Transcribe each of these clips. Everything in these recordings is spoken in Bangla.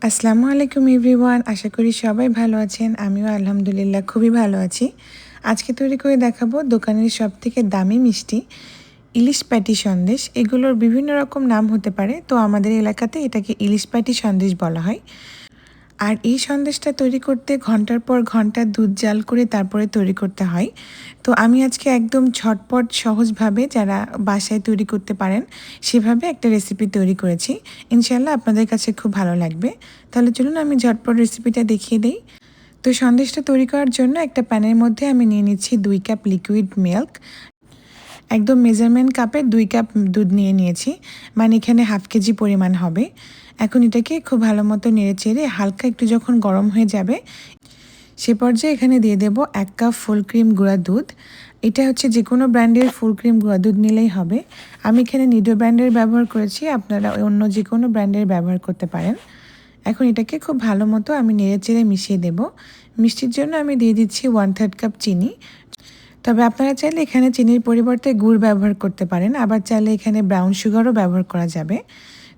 আসসালামু আলাইকুম এভরিওয়ান, আশা করি সবাই ভালো আছেন। আমিও আলহামদুলিল্লাহ খুবই ভালো আছি। আজকে তৈরি করে দেখাবো দোকানের সবথেকে দামি মিষ্টি ইলিশ প্যাটি সন্দেশ। এগুলোর বিভিন্ন রকম নাম হতে পারে, তো আমাদের এলাকাতে এটাকে ইলিশ প্যাটি সন্দেশ বলা হয়। আর এই সন্দেশটা তৈরি করতে ঘন্টার পর ঘন্টা দুধ জাল করে তারপরে তৈরি করতে হয়। তো আমি আজকে একদম ঝটপট সহজভাবে যারা বাসায় তৈরি করতে পারেন সেভাবে একটা রেসিপি তৈরি করেছি। ইনশাল্লাহ আপনাদের কাছে খুব ভালো লাগবে। তাহলে চলুন আমি ঝটপট রেসিপিটা দেখিয়ে দিই। তো সন্দেশটা তৈরি করার জন্য একটা প্যানের মধ্যে আমি নিয়ে নিচ্ছি 2 কাপ লিকুইড মিল্ক। একদম মেজারমেন্ট কাপে 2 কাপ দুধ নিয়ে নিয়েছি, মানে এখানে হাফ কেজি পরিমাণ হবে। এখন এটাকে খুব ভালো মতো নেড়ে চেড়ে হালকা একটু যখন গরম হয়ে যাবে সে পর্যায়ে এখানে দিয়ে দেব 1 কাপ ফুল ক্রিম গুঁড়া দুধ। এটা হচ্ছে যে কোনো ব্র্যান্ডের ফুল ক্রিম গুঁড়া দুধ নিলেই হবে। আমি এখানে নিডো ব্র্যান্ডের ব্যবহার করেছি, আপনারা অন্য যে কোনো ব্র্যান্ডের ব্যবহার করতে পারেন। এখন এটাকে খুব ভালো মতো আমি নেড়ে চেড়ে মিশিয়ে দেব। মিষ্টির জন্য আমি দিয়ে দিচ্ছি 1/3 কাপ চিনি। তবে আপনারা চাইলে এখানে চিনির পরিবর্তে গুড় ব্যবহার করতে পারেন, আবার চাইলে এখানে ব্রাউন সুগারও ব্যবহার করা যাবে।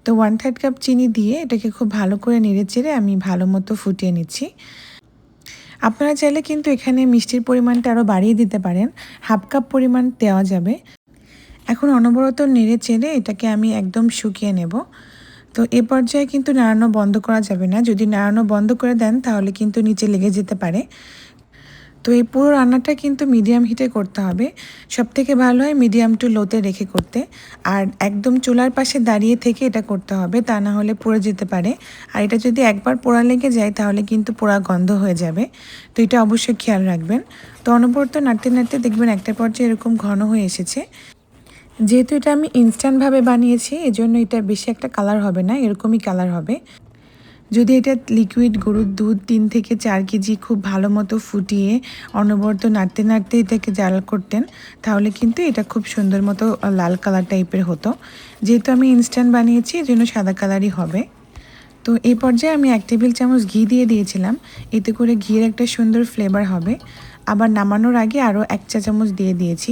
তো 1/3 কাপ চিনি দিয়ে এটাকে খুব ভালো করে নেড়ে চেড়ে আমি ভালো মতো ফুটিয়ে নিচ্ছি। আপনারা চাইলে কিন্তু এখানে মিষ্টির পরিমাণটা আরও বাড়িয়ে দিতে পারেন, হাফ কাপ পরিমাণ দেওয়া যাবে। এখন অনবরত নেড়ে চেড়ে এটাকে আমি একদম শুকিয়ে নেব। তো এ পর্যায়ে কিন্তু নাড়ানো বন্ধ করা যাবে না, যদি নাড়ানো বন্ধ করে দেন তাহলে কিন্তু নিচে লেগে যেতে পারে। তো এই পুরো রান্নাটা কিন্তু মিডিয়াম হিটে করতে হবে। সবথেকে ভালো হয় মিডিয়াম টু লোতে রেখে করতে। আর একদম চুলার পাশে দাঁড়িয়ে থেকে এটা করতে হবে, তা না হলে পুড়ে যেতে পারে। আর এটা যদি একবার পোড়া লেগে যায় তাহলে কিন্তু পোড়া গন্ধ হয়ে যাবে। তো এটা অবশ্যই খেয়াল রাখবেন। তো অনবরত নাড়তে নাড়তে দেখবেন একটা পর্যায়ে এরকম ঘন হয়ে এসেছে। যেহেতু এটা আমি ইনস্ট্যান্টভাবে বানিয়েছি এজন্য এটা বেশি একটা কালার হবে না, এরকমই কালার হবে। যদি এটা লিকুইড গরুর দুধ 3 থেকে 4 কেজি খুব ভালো মতো ফুটিয়ে অনবরত নাড়তে নাড়তে এটাকে জাল করতেন তাহলে কিন্তু এটা খুব সুন্দর মতো লাল কালার টাইপের হতো। যেহেতু আমি ইনস্ট্যান্ট বানিয়েছি এজন্য সাদা কালারই হবে। তো এই পর্যায়ে আমি 1 টেবিল চামচ ঘি দিয়ে দিয়েছিলাম, এতে করে ঘিয়ের একটা সুন্দর ফ্লেভার হবে। আবার নামানোর আগে আরও 1 চা চামচ দিয়ে দিয়েছি।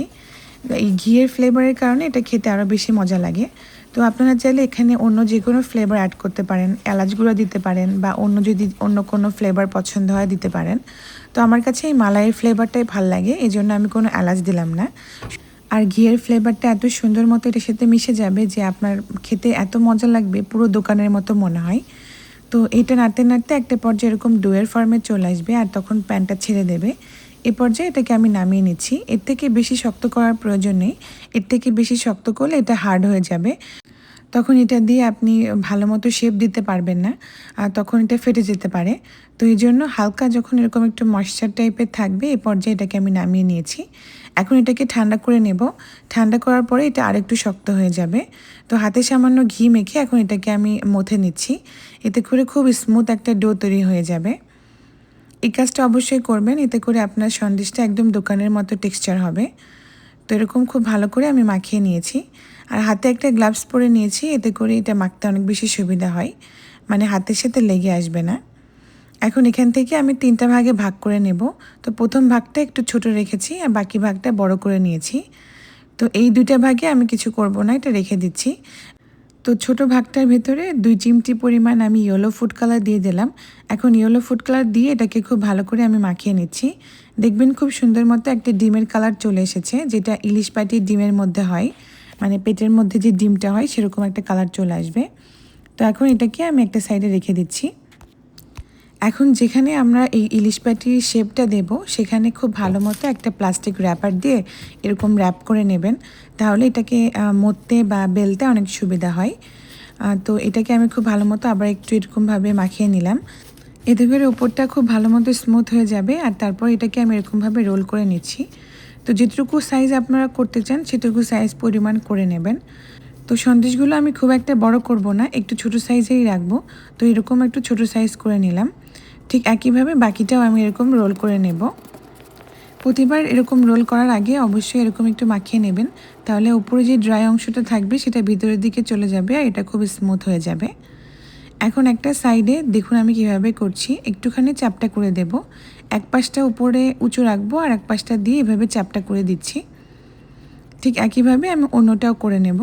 এই ঘিয়ের ফ্লেভারের কারণে এটা খেতে আরও বেশি মজা লাগে। তো আপনারা চাইলে এখানে অন্য যে কোনো ফ্লেভার অ্যাড করতে পারেন, এলাচ গুঁড়ো দিতে পারেন বা যদি অন্য কোনো ফ্লেভার পছন্দ হয় দিতে পারেন। তো আমার কাছে এই মালাইয়ের ফ্লেভারটাই ভাল লাগে, এই জন্য আমি কোনো এলাচ দিলাম না। আর ঘিয়ের ফ্লেভারটা এত সুন্দর মতো এটার সাথে মিশে যাবে যে আপনার খেতে এত মজা লাগবে, পুরো দোকানের মতো মনে হয়। তো এটা নাড়তে নাড়তে একটা পর্যায়ে এরকম ডোয়ের ফর্মে চলে আসবে আর তখন প্যানটা ছেড়ে দেবে। এ পর্যায়ে এটাকে আমি নামিয়ে নিচ্ছি। এর থেকে বেশি শক্ত করার প্রয়োজন নেই, এর থেকে বেশি শক্ত করলে এটা হার্ড হয়ে যাবে। তখন এটা দিয়ে আপনি ভালো মতো শেপ দিতে পারবেন না, আর তখন এটা ফেটে যেতে পারে। তো এই জন্য হালকা যখন এরকম একটু ময়েশ্চার টাইপের থাকবে এই পর্যায়ে এটাকে আমি নামিয়ে নিয়েছি। এখন এটাকে ঠান্ডা করে নেব। ঠান্ডা করার পরে এটা আরেকটু শক্ত হয়ে যাবে। তো হাতে সামান্য ঘি মেখে এখন এটাকে আমি মথে নিচ্ছি, এতে করে খুব স্মুথ একটা ডো তৈরি হয়ে যাবে। এই কাজটা অবশ্যই করবেন, এতে করে আপনার সন্দেশটা একদম দোকানের মতো টেক্সচার হবে। তো এরকম খুব ভালো করে আমি মাখিয়ে নিয়েছি। আর হাতে একটা গ্লাভস পরে নিয়েছি, এতে করে এটা মাখতে অনেক বেশি সুবিধা হয়, মানে হাতের সাথে লেগে আসবে না। এখন এখান থেকে আমি 3টা ভাগে ভাগ করে নেব। তো প্রথম ভাগটা একটু ছোট রেখেছি আর বাকি ভাগটা বড় করে নিয়েছি। তো এই 2টা ভাগে আমি কিছু করব না, এটা রেখে দিচ্ছি। তো ছোট ভাগটার ভেতরে 2 চিমটি পরিমাণ আমি ইয়েলো ফুড কালার দিয়ে দিলাম। এখন ইয়েলো ফুড কালার দিয়ে এটাকে খুব ভালো করে আমি মাখিয়ে নিচ্ছি। দেখবেন খুব সুন্দর মতো একটা ডিমের কালার চলে এসেছে, যেটা ইলিশ পাটির ডিমের মধ্যে হয়, মানে পেটের মধ্যে যে ডিমটা হয় সেরকম একটা কালার চলে আসবে। তো এখন এটাকে আমি একটা সাইডে রেখে দিচ্ছি। এখন যেখানে আমরা এই ইলিশ প্যাটির শেপটা দেব সেখানে খুব ভালো মতো একটা প্লাস্টিক র্যাপার দিয়ে এরকম র্যাপ করে নেবেন, তাহলে এটাকে মরতে বা বেলতে অনেক সুবিধা হয়। তো এটাকে আমি খুব ভালো মতো আবার একটু এরকমভাবে মাখিয়ে নিলাম, এতে করে উপরটা খুব ভালো মতো স্মুথ হয়ে যাবে। আর তারপর এটাকে আমি এরকমভাবে রোল করে নিচ্ছি। তো যেটুকু সাইজ আপনারা করতে চান সেটুকু সাইজ পরিমাণ করে নেবেন। তো সন্দেশগুলো আমি খুব একটা বড় করব না, একটু ছোট সাইজেই রাখবো। তো এরকম একটু ছোট সাইজ করে নিলাম। ঠিক একইভাবে বাকিটাও আমি এরকম রোল করে নেব। প্রতিবার এরকম রোল করার আগে অবশ্যই এরকম একটু মাখিয়ে নেবেন, তাহলে উপরে যে ড্রাই অংশটা থাকবে সেটা ভিতরের দিকে চলে যাবে আর এটা খুব স্মুথ হয়ে যাবে। এখন একটা সাইডে দেখুন আমি কিভাবে করছি, একটুখানি চাপটা করে দেব। এক পাশটা উপরে উঁচু রাখবো আর এক পাশটা দিয়ে এভাবে চাপটা করে দিচ্ছি। ঠিক একইভাবে আমি অন্যটাও করে নেব।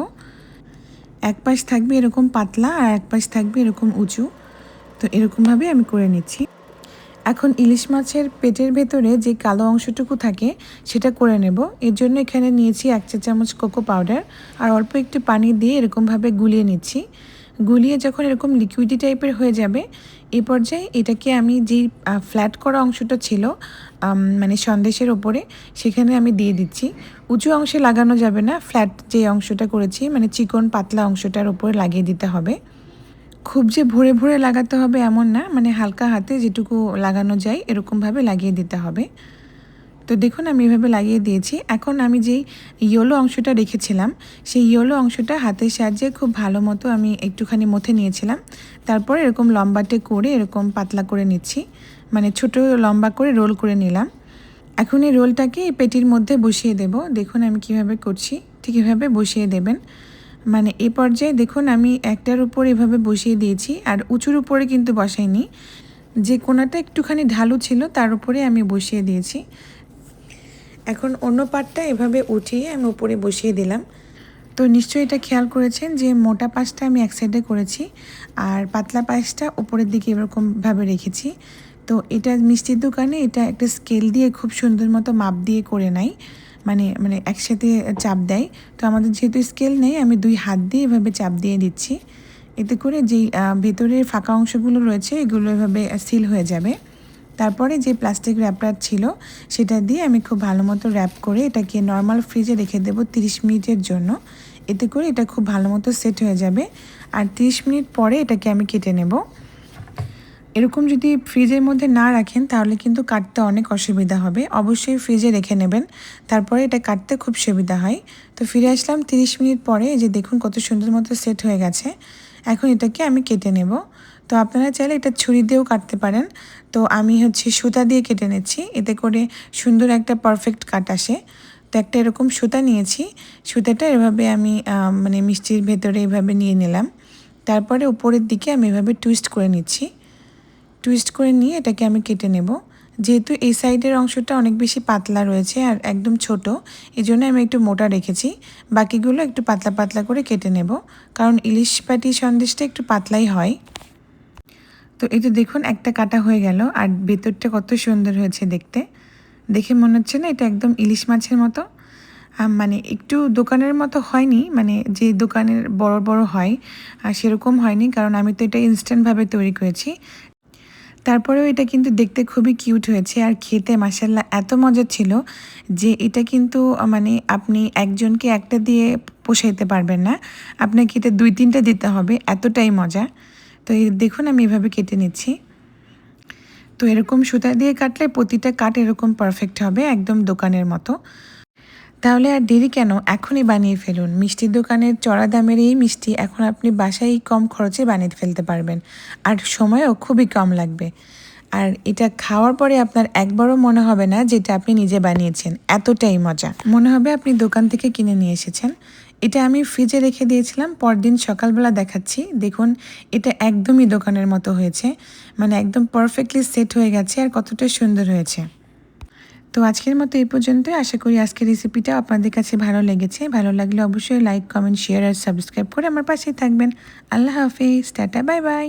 এক পাশ থাকবে এরকম পাতলা আর এক পাশ থাকবে এরকম উঁচু। তো এরকমভাবে আমি করে নিচ্ছি। এখন ইলিশ মাছের পেটের ভেতরে যে কালো অংশটুকু থাকে সেটা করে নেব। এর জন্য এখানে নিয়েছি 1 চা চামচ কোকো পাউডার আর অল্প একটু পানি দিয়ে এরকমভাবে গুলিয়ে নিচ্ছি। গুলিয়ে যখন এরকম লিকুইডি টাইপের হয়ে যাবে, এই পর্যায়ে এটাকে আমি যেই ফ্ল্যাট করা অংশটা ছিল মানে সন্দেশের ওপরে, সেখানে আমি দিয়ে দিচ্ছি। উঁচু অংশে লাগানো যাবে না, ফ্ল্যাট যে অংশটা করেছি মানে চিকন পাতলা অংশটার ওপরে লাগিয়ে দিতে হবে। খুব যে ভরে ভরে লাগাতে হবে এমন না, মানে হালকা হাতে যেটুকু লাগানো যায় এরকমভাবে লাগিয়ে দিতে হবে। তো দেখুন আমি এভাবে লাগিয়ে দিয়েছি। এখন আমি যেই ইয়েলো অংশটা রেখেছিলাম সেই ইয়েলো অংশটা হাতের সাহায্যে খুব ভালো মতো আমি একটুখানি মথে নিয়েছিলাম। তারপর এরকম লম্বাটে করে এরকম পাতলা করে নিচ্ছি, মানে ছোট লম্বা করে রোল করে নিলাম। এখন এই রোলটাকে এই পেটির মধ্যে বসিয়ে দেব। দেখুন আমি কিভাবে করছি, ঠিক এভাবে বসিয়ে দেবেন। মানে এই পর্যায়ে দেখুন আমি একটার উপর এভাবে বসিয়ে দিয়েছি, আর উঁচুর উপরে কিন্তু বসাইনি, যে কোণাটা একটুখানি ঢালু ছিল তার উপরে আমি বসিয়ে দিয়েছি। এখন অন্য পাটটা এভাবে উঠিয়ে আমি উপরে বসিয়ে দিলাম। তো নিশ্চয়ই এটা খেয়াল করেছেন যে মোটা পাশটা আমি এক সাইডে করেছি আর পাতলা পাশটা উপরের দিকে এরকমভাবে রেখেছি। তো এটা মিষ্টির দোকানে এটা একটা স্কেল দিয়ে খুব সুন্দর মতো মাপ দিয়ে করে নেয়, মানে মানে একসাথে চাপ দেয়। তো আমাদের যেহেতু স্কেল নেই, আমি 2 হাত দিয়ে এভাবে চাপ দিয়ে দিচ্ছি। এতে করে যেই ভেতরের ফাঁকা অংশগুলো রয়েছে এগুলো এভাবে সিল হয়ে যাবে। তারপরে যে প্লাস্টিক র্যাপার ছিল সেটা দিয়ে আমি খুব ভালো মতো র্যাপ করে এটাকে নর্মাল ফ্রিজে রেখে দেবো 30 মিনিটের জন্য। এতে করে এটা খুব ভালো মতো সেট হয়ে যাবে। আর 30 মিনিট পরে এটাকে আমি কেটে নেব। এরকম যদি ফ্রিজের মধ্যে না রাখেন তাহলে কিন্তু কাটতে অনেক অসুবিধা হবে। অবশ্যই ফ্রিজে রেখে নেবেন, তারপরে এটা কাটতে খুব সুবিধা হয়। তো ফিরে আসলাম 30 মিনিট পরে, এই যে দেখুন কত সুন্দর মতো সেট হয়ে গেছে। এখন এটাকে আমি কেটে নেব। তো আপনারা চাইলে এটা ছুরি দিয়েও কাটতে পারেন। তো আমি সুতা দিয়ে কেটে নিচ্ছি, এতে করে সুন্দর একটা পারফেক্ট কাট আসে। তো একটা এরকম সুতা নিয়েছি, সুতাটা এভাবে আমি মানে মিষ্টির ভেতরে এভাবে নিয়ে নিলাম। তারপরে উপরের দিকে আমি এভাবে টুইস্ট করে নিচ্ছি। টুইস্ট করে নিয়ে এটাকে আমি কেটে নেব। যেহেতু এই সাইডের অংশটা অনেক বেশি পাতলা রয়েছে আর একদম ছোট, এই জন্য আমি একটু মোটা রেখেছি। বাকিগুলো একটু পাতলা পাতলা করে কেটে নেব, কারণ ইলিশ প্যাটি সন্দেশটা একটু পাতলাই হয়। তো এই তো দেখুন একটা কাটা হয়ে গেল, আর ভেতরটা কত সুন্দর হয়েছে দেখতে। দেখে মনে হচ্ছে না এটা একদম ইলিশ মাছের মতো? মানে একটু দোকানের মতো হয়নি, মানে যে দোকানের বড় বড় হয় সেরকম হয়নি, কারণ আমি তো এটা ইনস্ট্যান্টভাবে তৈরি করেছি। তারপরেও এটা কিন্তু দেখতে খুবই কিউট হয়েছে আর খেতে মাশাআল্লাহ এত মজা ছিল যে এটা কিন্তু মানে আপনি একজনকে একটা দিয়ে পোষাইতে পারবেন না, আপনাকে এটা 2-3টা দিতে হবে, এতটাই মজা। তো এই দেখুন আমি এভাবে কেটে নিচ্ছি। তো এরকম সুতা দিয়ে কাটলে প্রতিটা কাট এরকম পারফেক্ট হবে, একদম দোকানের মতো। তাহলে আর দেরি কেন, এখনই বানিয়ে ফেলুন। মিষ্টির দোকানের চড়া দামের এই মিষ্টি এখন আপনি বাসায় কম খরচে বানিয়ে ফেলতে পারবেন, আর সময়ও খুবই কম লাগবে। আর এটা খাওয়ার পরে আপনার একবারও মনে হবে না যেটা আপনি নিজে বানিয়েছেন, এতটাই মজা মনে হবে আপনি দোকান থেকে কিনে নিয়ে এসেছেন। এটা আমি ফ্রিজে রেখে দিয়েছিলাম, পরদিন সকালবেলা দেখাচ্ছি। দেখুন এটা একদমই দোকানের মতো হয়েছে, মানে একদম পারফেক্টলি সেট হয়ে গেছে আর কতটা সুন্দর হয়েছে। তো আজকের মতো এই পর্যন্তই। আশা করি আজকের রেসিপিটা আপনাদের কাছে ভালো লেগেছে। ভালো লাগলে অবশ্যই লাইক, কমেন্ট, শেয়ার আর সাবস্ক্রাইব করে আমার পাশেই থাকবেন। আল্লাহ হাফিজ, টাটা, বাই বাই।